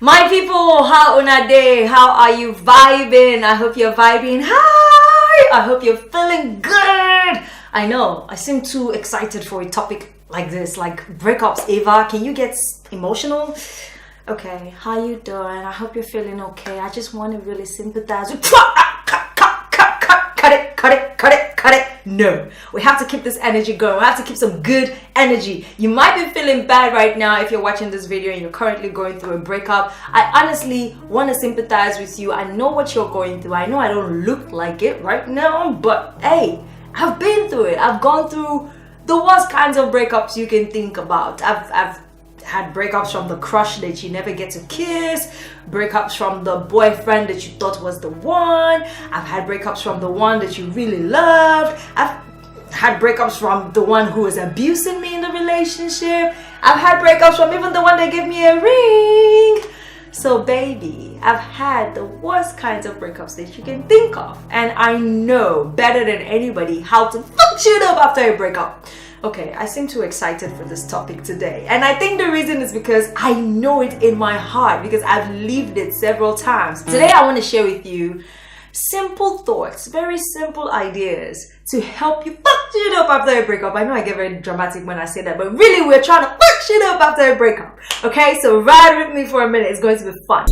My people, how una day? How are you vibing? I hope you're vibing. Hi! I hope you're feeling good. I know, I seem too excited for a topic like this, like breakups. Eva, can you get emotional? Okay, how you doing? I hope you're feeling okay. I just want to really sympathize with cut it. No, we have to keep this energy going. We have to keep some good energy. You might be feeling bad right now if you're watching this video and you're currently going through a breakup. I honestly want to sympathize with you. I know what you're going through. I know I don't look like it right now, but hey, I've been through it. I've gone through the worst kinds of breakups you can think about. I've had breakups from the crush that you never get to kiss, breakups from the boyfriend that you thought was the one. I've had breakups from the one that you really loved. I've had breakups from the one who was abusing me in the relationship. I've had breakups from even the one that gave me a ring. So baby, I've had the worst kinds of breakups that you can think of, and I know better than anybody how to fuck shit up after a breakup. Okay, I seem too excited for this topic today, and I think the reason is because I know it in my heart, because I've lived it several times. Today I want to share with you simple thoughts, very simple ideas to help you fuck shit up after a breakup. I know I get very dramatic when I say that, but really we're trying to fuck shit up after a breakup. Okay, so ride with me for a minute. It's going to be fun.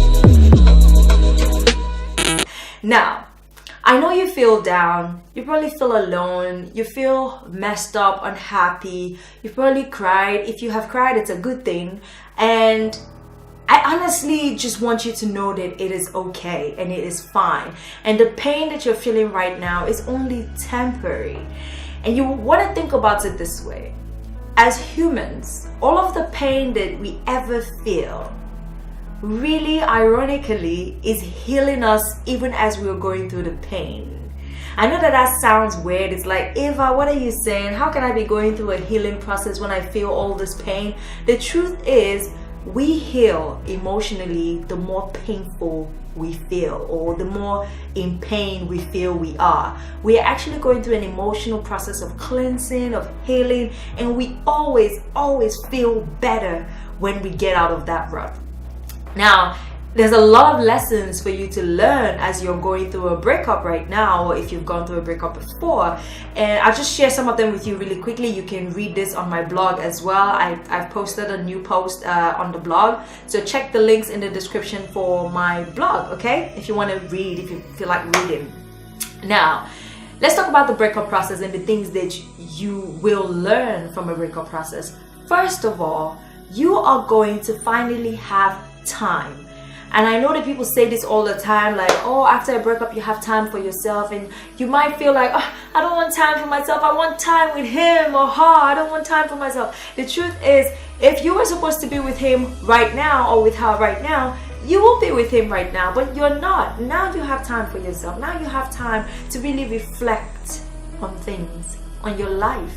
Now, I know you feel down, you probably feel alone, you feel messed up, unhappy, you probably cried. If you have cried, it's a good thing. And I honestly just want you to know that it is okay and it is fine. And the pain that you're feeling right now is only temporary. And you want to think about it this way. As humans, all of the pain that we ever feel really ironically is healing us even as we're going through the pain. I know that sounds weird. It's like, Eva, what are you saying? How can I be going through a healing process when I feel all this pain? The truth is, we heal emotionally the more painful we feel, or the more in pain we feel we are. We are actually going through an emotional process of cleansing, of healing, and we always feel better when we get out of that rut. Now, there's a lot of lessons for you to learn as you're going through a breakup right now, or if you've gone through a breakup before. And I'll just share some of them with you really quickly. You can read this on my blog as well. I've posted a new post on the blog. So check the links in the description for my blog, okay? If you want to read, if you feel like reading. Now, let's talk about the breakup process and the things that you will learn from a breakup process. First of all, you are going to finally have time. And I know that people say this all the time, like, oh, after a breakup you have time for yourself, and you might feel like, oh, I don't want time for myself, I want time with him or her, I don't want time for myself. The truth is, if you were supposed to be with him right now or with her right now, you will be with him right now, but you're not. Now you have time for yourself. Now you have time to really reflect on things, on your life.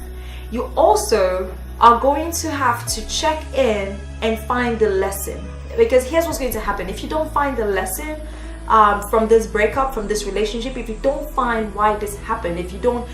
You also are going to have to check in and find the lesson. Because here's what's going to happen. If you don't find the lesson from this breakup, from this relationship, if you don't find why this happened, if you don't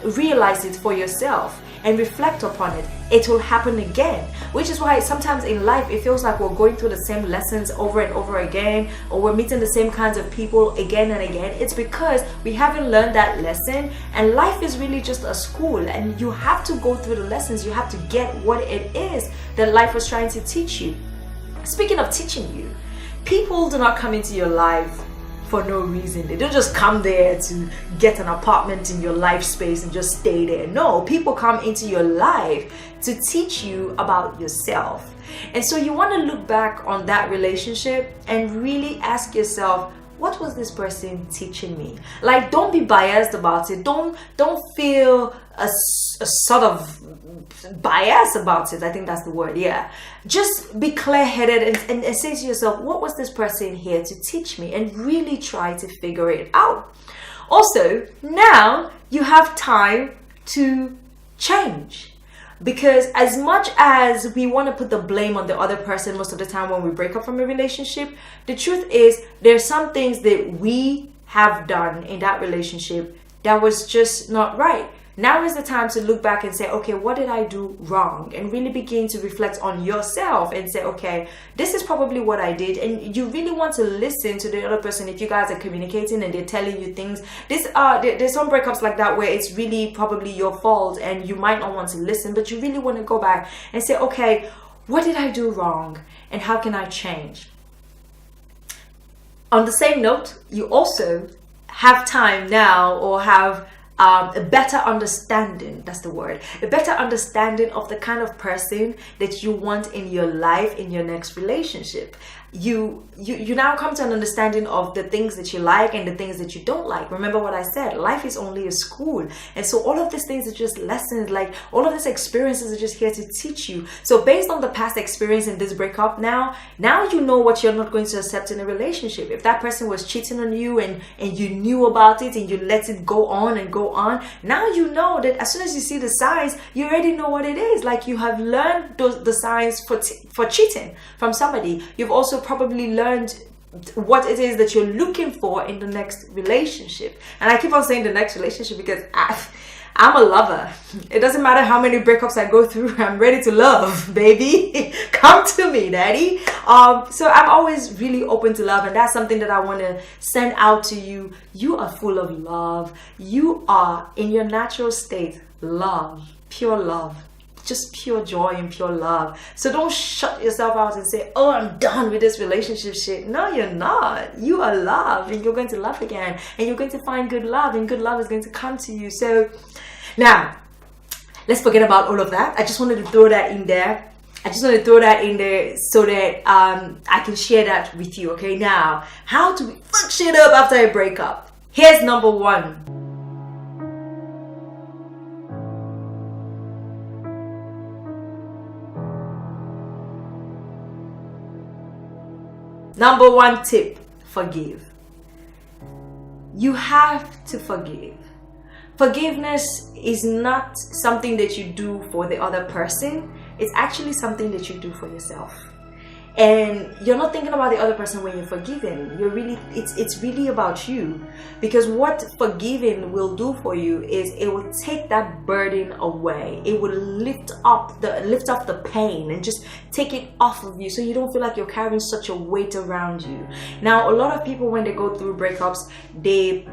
realize it for yourself and reflect upon it, it will happen again. Which is why sometimes in life it feels like we're going through the same lessons over and over again, or we're meeting the same kinds of people again and again. It's because we haven't learned that lesson, and life is really just a school, and you have to go through the lessons. You have to get what it is that life was trying to teach you. Speaking of teaching you, people do not come into your life for no reason. They don't just come there to get an apartment in your life space and just stay there. No, people come into your life to teach you about yourself. And so you want to look back on that relationship and really ask yourself, what was this person teaching me? Like, don't be biased about it. Don't feel a sort of bias about it. I think that's the word. Yeah. Just be clear-headed and say to yourself, what was this person here to teach me? And really try to figure it out. Also, now you have time to change. Because as much as we want to put the blame on the other person most of the time when we break up from a relationship, the truth is there's some things that we have done in that relationship that was just not right. Now is the time to look back and say, okay, what did I do wrong? And really begin to reflect on yourself and say, okay, this is probably what I did. And you really want to listen to the other person if you guys are communicating and they're telling you things. There's some breakups like that where it's really probably your fault and you might not want to listen, but you really want to go back and say, okay, what did I do wrong? And how can I change? On the same note, you also have time now, or have a better understanding, that's the word, a better understanding of the kind of person that you want in your life, in your next relationship. You now come to an understanding of the things that you like and the things that you don't like. Remember what I said, life is only a school. And so all of these things are just lessons, like all of these experiences are just here to teach you. So based on the past experience in this breakup, now you know what you're not going to accept in a relationship. If that person was cheating on you and you knew about it and you let it go on and go on, now you know that as soon as you see the signs, you already know what it is. Like, you have learned the signs for cheating from somebody. You've also probably learned what it is that you're looking for in the next relationship. And I keep on saying the next relationship because I'm a lover. It doesn't matter how many breakups I go through, I'm ready to love, baby. Come to me, daddy. So I'm always really open to love, and that's something that I want to send out to you. You are full of love. You are in your natural state, love, pure love. Just pure joy and pure love. So don't shut yourself out and say, oh, I'm done with this relationship shit. No, you're not. You are loved, and you're going to love again, and you're going to find good love, and good love is going to come to you. So now let's forget about all of that. I just wanted to throw that in there. So that I can share that with you. Okay, now, how to fuck shit up after a breakup. Here's number one. Number one tip, forgive. You have to forgive. Forgiveness is not something that you do for the other person. It's actually something that you do for yourself. And you're not thinking about the other person when you're forgiving. It's really about you. Because what forgiving will do for you is it will take that burden away. It will lift off the pain and just take it off of you, so you don't feel like you're carrying such a weight around you. Now, a lot of people, when they go through breakups, they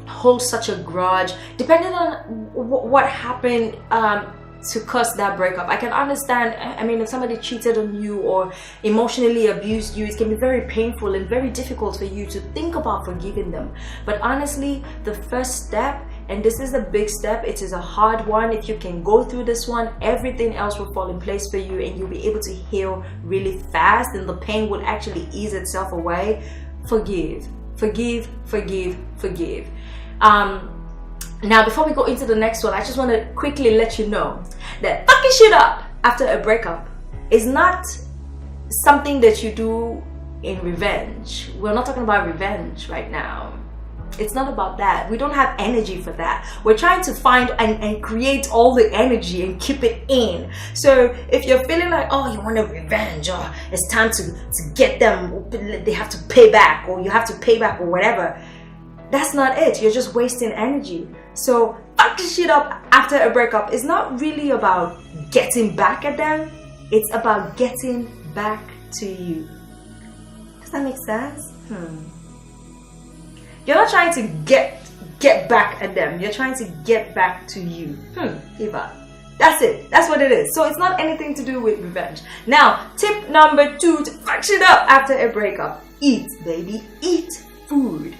hold such a grudge, depending on what happened to cause that breakup. I can understand. I mean, if somebody cheated on you or emotionally abused you, it can be very painful and very difficult for you to think about forgiving them. But honestly, the first step, and this is a big step, it is a hard one. If you can go through this one, everything else will fall in place for you, and you'll be able to heal really fast, and the pain will actually ease itself away. Forgive. Now, before we go into the next one, I just want to quickly let you know that fucking shit up after a breakup is not something that you do in revenge. We're not talking about revenge right now. It's not about that. We don't have energy for that. We're trying to find and create all the energy and keep it in. So if you're feeling like, oh, you want a revenge, or it's time to get them, they have to pay back, or you have to pay back, or whatever, that's not it. You're just wasting energy. So fucking shit up after a breakup is not really about getting back at them. It's about getting back to you. Does that make sense? You're not trying to get back at them. You're trying to get back to you. Eva. That's it. That's what it is. So it's not anything to do with revenge. Now, tip number 2 to fuck shit up after a breakup. Eat, baby. Eat food.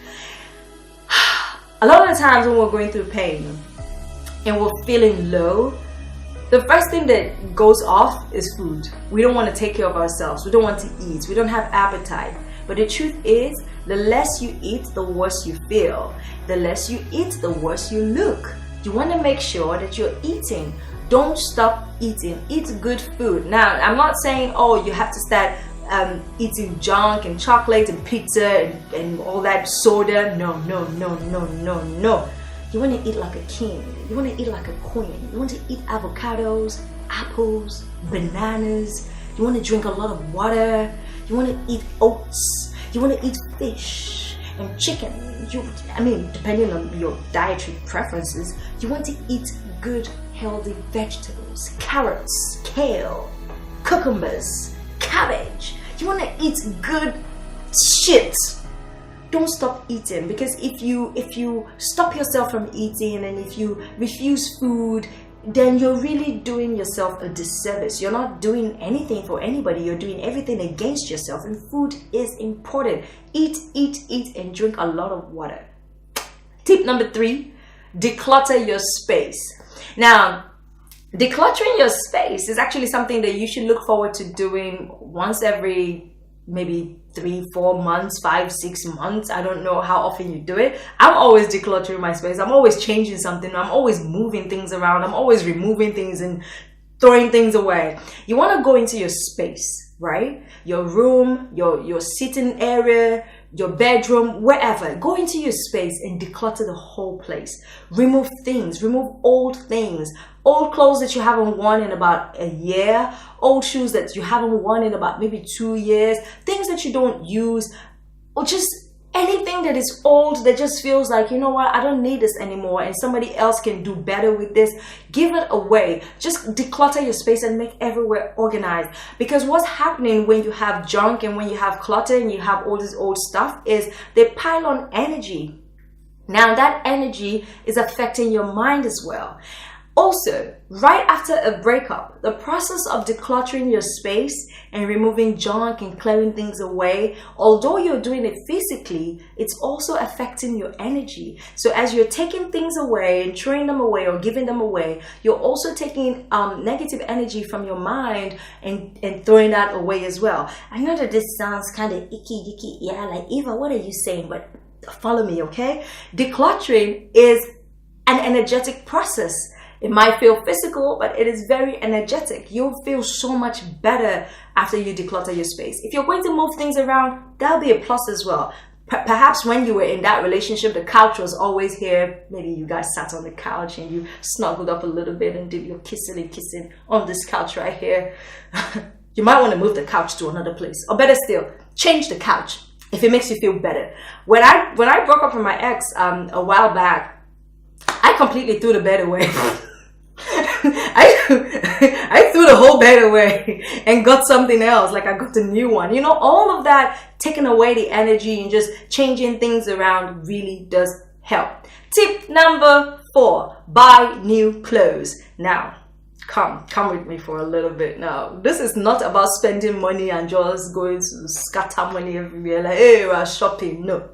A lot of the times when we're going through pain and we're feeling low, the first thing that goes off is food. We don't want to take care of ourselves. We don't want to eat. We don't have appetite. But the truth is, the less you eat, the worse you feel. The less you eat, the worse you look. You want to make sure that you're eating. Don't stop eating. Eat good food. Now, I'm not saying, oh, you have to start eating junk and chocolate and pizza and all that soda. No. You want to eat like a king. You want to eat like a queen. You want to eat avocados, apples, bananas. You want to drink a lot of water. You want to eat oats. You want to eat fish. and chicken. Depending on your dietary preferences, you want to eat good, healthy vegetables, carrots, kale, cucumbers, cabbage. You want to eat good shit. Don't stop eating, because if you stop yourself from eating and if you refuse food, then you're really doing yourself a disservice. You're not doing anything for anybody. You're doing everything against yourself. And food is important. Eat, and drink a lot of water. Tip number 3, declutter your space. Now, decluttering your space is actually something that you should look forward to doing once every maybe 3, 4 months, 5, 6 months. I don't know how often you do it. I'm always decluttering my space. I'm always changing something. I'm always moving things around. I'm always removing things and throwing things away. You want to go into your space, right? Your room, your sitting area, your bedroom, wherever. Go into your space and declutter the whole place. Remove things, remove old things, old clothes that you haven't worn in about a year, old shoes that you haven't worn in about maybe 2 years, things that you don't use, or just anything that is old that just feels like, you know what, I don't need this anymore and somebody else can do better with this. Give it away. Just declutter your space and make everywhere organized. Because what's happening when you have junk and when you have clutter and you have all this old stuff is they pile on energy. Now that energy is affecting your mind as well. Also, right after a breakup, the process of decluttering your space and removing junk and clearing things away, although you're doing it physically, it's also affecting your energy. So as you're taking things away and throwing them away or giving them away, you're also taking negative energy from your mind and throwing that away as well. I know that this sounds kind of icky, yeah, like, Eva, what are you saying? But follow me, okay? Decluttering is an energetic process. It might feel physical, but it is very energetic. You'll feel so much better after you declutter your space. If you're going to move things around, that'll be a plus as well. Perhaps when you were in that relationship, the couch was always here. Maybe you guys sat on the couch and you snuggled up a little bit and did your kissing on this couch right here. You might want to move the couch to another place. Or better still, change the couch if it makes you feel better. When I broke up with my ex a while back, I completely threw the bed away. I threw the whole bed away and got something else. Like I got a new one. You know, all of that, taking away the energy and just changing things around really does help. Tip number 4, buy new clothes. Now, come with me for a little bit. Now, this is not about spending money and just going to scatter money everywhere. Like, hey, we're shopping. No,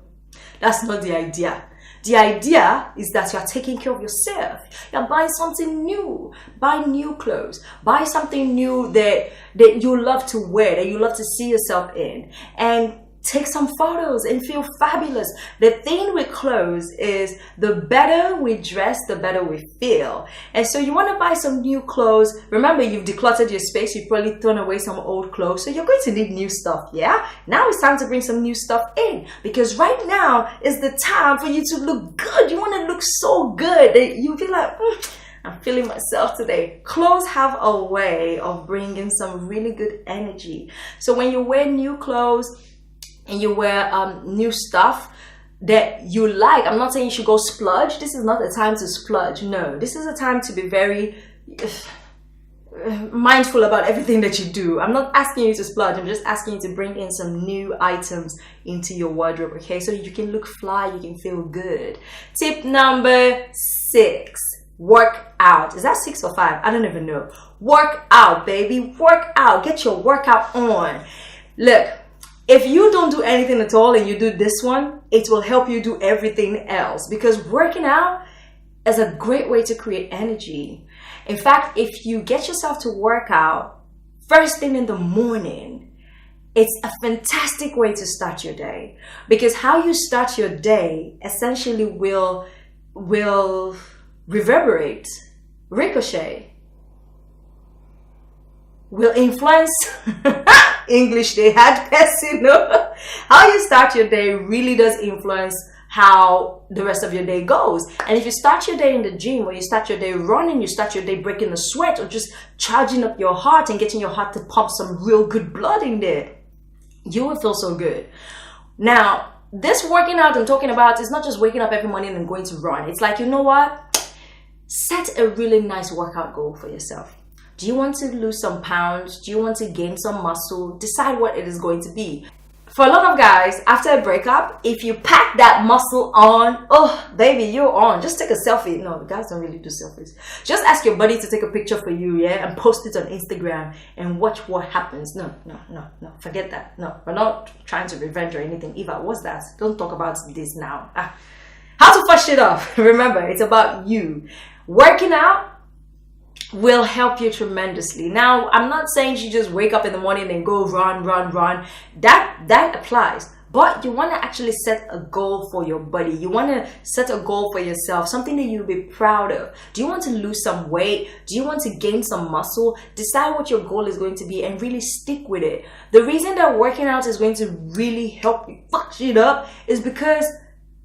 that's not the idea. The idea is that you're taking care of yourself. You're buying something new. Buy new clothes. Buy something new that you love to wear, that you love to see yourself in. And take some photos and feel fabulous. The thing with clothes is the better we dress, the better we feel. And so you want to buy some new clothes. Remember, you've decluttered your space. You've probably thrown away some old clothes. So you're going to need new stuff, yeah? Now it's time to bring some new stuff in. Because right now is the time for you to look good. You want to look so good that you feel like, I'm feeling myself today. Clothes have a way of bringing some really good energy. So when you wear new clothes, and you wear new stuff that you like. I'm not saying you should go splurge. This is not the time to splurge. No, this is a time to be very mindful about everything that you do. I'm not asking you to splurge. I'm just asking you to bring in some new items into your wardrobe, okay? So you can look fly, you can feel good. Tip number 6, work out. Is that 6 or 5? I don't even know. Work out, baby. Work out. Get your workout on. Look, if you don't do anything at all and you do this one, it will help you do everything else, because working out is a great way to create energy. In fact, if you get yourself to work out first thing in the morning, it's a fantastic way to start your day, because how you start your day essentially will reverberate, ricochet, will influence English they had person. How you start your day really does influence how the rest of your day goes. And if you start your day in the gym, or you start your day running, you start your day breaking the sweat, or just charging up your heart and getting your heart to pump some real good blood in there, you will feel so good. Now, this working out I'm talking about is not just waking up every morning and going to run. It's like, you know what? Set a really nice workout goal for yourself. Do you want to lose some pounds? Do you want to gain some muscle? Decide what it is going to be. For a lot of guys, after a breakup, if you pack that muscle on, oh baby, you're on. Just take a selfie. No, guys don't really do selfies. Just ask your buddy to take a picture for you, yeah, and post it on Instagram and watch what happens. No, forget that. No, we're not trying to revenge or anything. Eva, what's that? Don't talk about this now. How to fuck shit up. Remember, it's about you. Working out will help you tremendously. Now, I'm not saying you just wake up in the morning and go run. That applies. But you want to actually set a goal for your body. You want to set a goal for yourself, something that you'll be proud of. Do you want to lose some weight? Do you want to gain some muscle? Decide what your goal is going to be and really stick with it. The reason that working out is going to really help you fuck shit up is because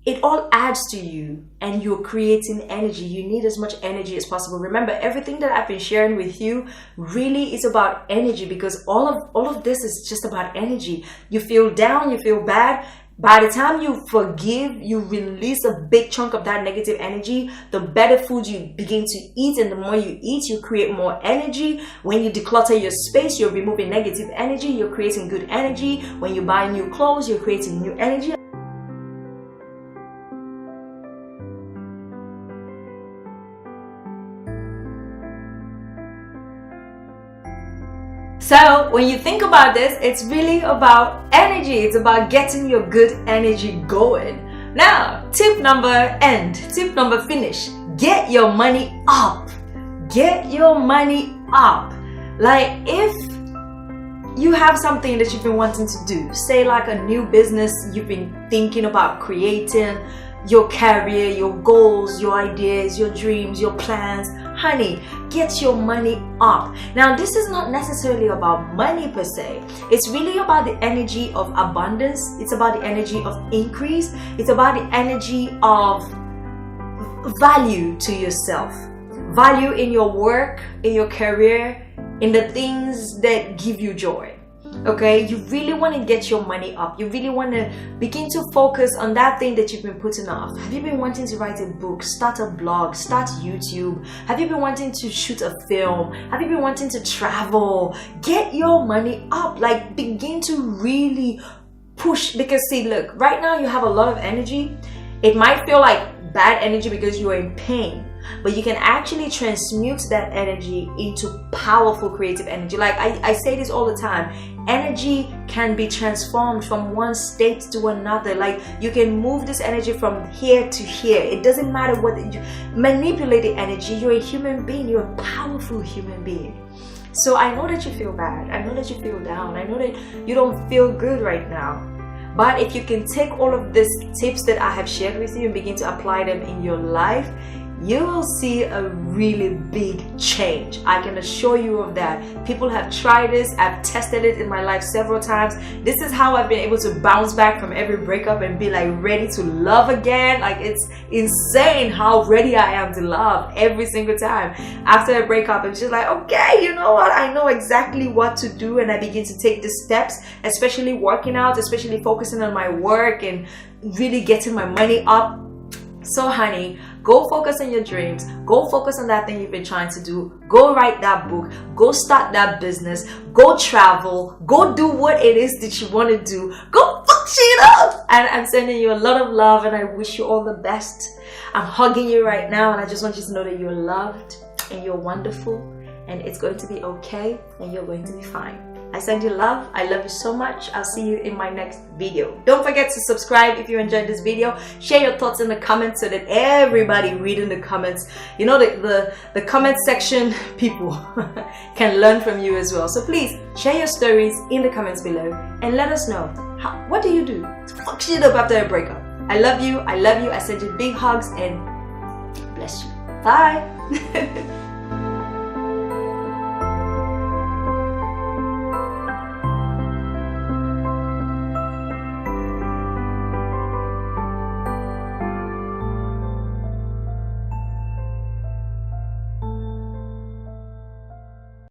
it all adds to you and you're creating energy. You need as much energy as possible. Remember, everything that I've been sharing with you really is about energy, because all of this is just about energy. You feel down, you feel bad. By the time you forgive, you release a big chunk of that negative energy. The better food you begin to eat, and the more you eat, you create more energy. When you declutter your space, you're removing negative energy. You're creating good energy. When you buy new clothes, you're creating new energy. So when you think about this, it's really about energy. It's about getting your good energy going. Now, tip number finish. Get your money up. Get your money up. Like, if you have something that you've been wanting to do, say like a new business you've been thinking about creating, your career, your goals, your ideas, your dreams, your plans, honey, get your money up. Now, this is not necessarily about money per se. It's really about the energy of abundance. It's about the energy of increase. It's about the energy of value to yourself. Value in your work, in your career, in the things that give you joy. Okay, you really want to get your money up. You really want to begin to focus on that thing that you've been putting off. Have you been wanting to write a book, start a blog, start YouTube? Have you been wanting to shoot a film? Have you been wanting to travel? Get your money up. Like, begin to really push. Because see, look, right now you have a lot of energy. It might feel like bad energy because you are in pain, but you can actually transmute that energy into powerful creative energy. Like I say this all the time, energy can be transformed from one state to another. Like, you can move this energy from here to here. It doesn't matter what you manipulate the energy. You're a human being. You're a powerful human being. So I know that you feel bad. I know that you feel down. I know that you don't feel good right now. But if you can take all of these tips that I have shared with you and begin to apply them in your life, you will see a really big change. I can assure you of that. People have tried this. I've tested it in my life several times. This is how I've been able to bounce back from every breakup and be like ready to love again. Like, it's insane how ready I am to love every single time. After a breakup, it's just like, okay, you know what? I know exactly what to do, and I begin to take the steps, especially working out, especially focusing on my work and really getting my money up. So honey, go focus on your dreams. Go focus on that thing you've been trying to do. Go write that book. Go start that business. Go travel. Go do what it is that you want to do. Go fuck shit up. And I'm sending you a lot of love, and I wish you all the best. I'm hugging you right now, and I just want you to know that you're loved and you're wonderful, and it's going to be okay, and you're going to be fine. I send you love. I love you so much. I'll see you in my next video. Don't forget to subscribe if you enjoyed this video. Share your thoughts in the comments so that everybody reading the comments, you know, the comment section people can learn from you as well. So please share your stories in the comments below and let us know, what do you do to fuck shit up after a breakup? I love you. I love you. I send you big hugs and bless you. Bye.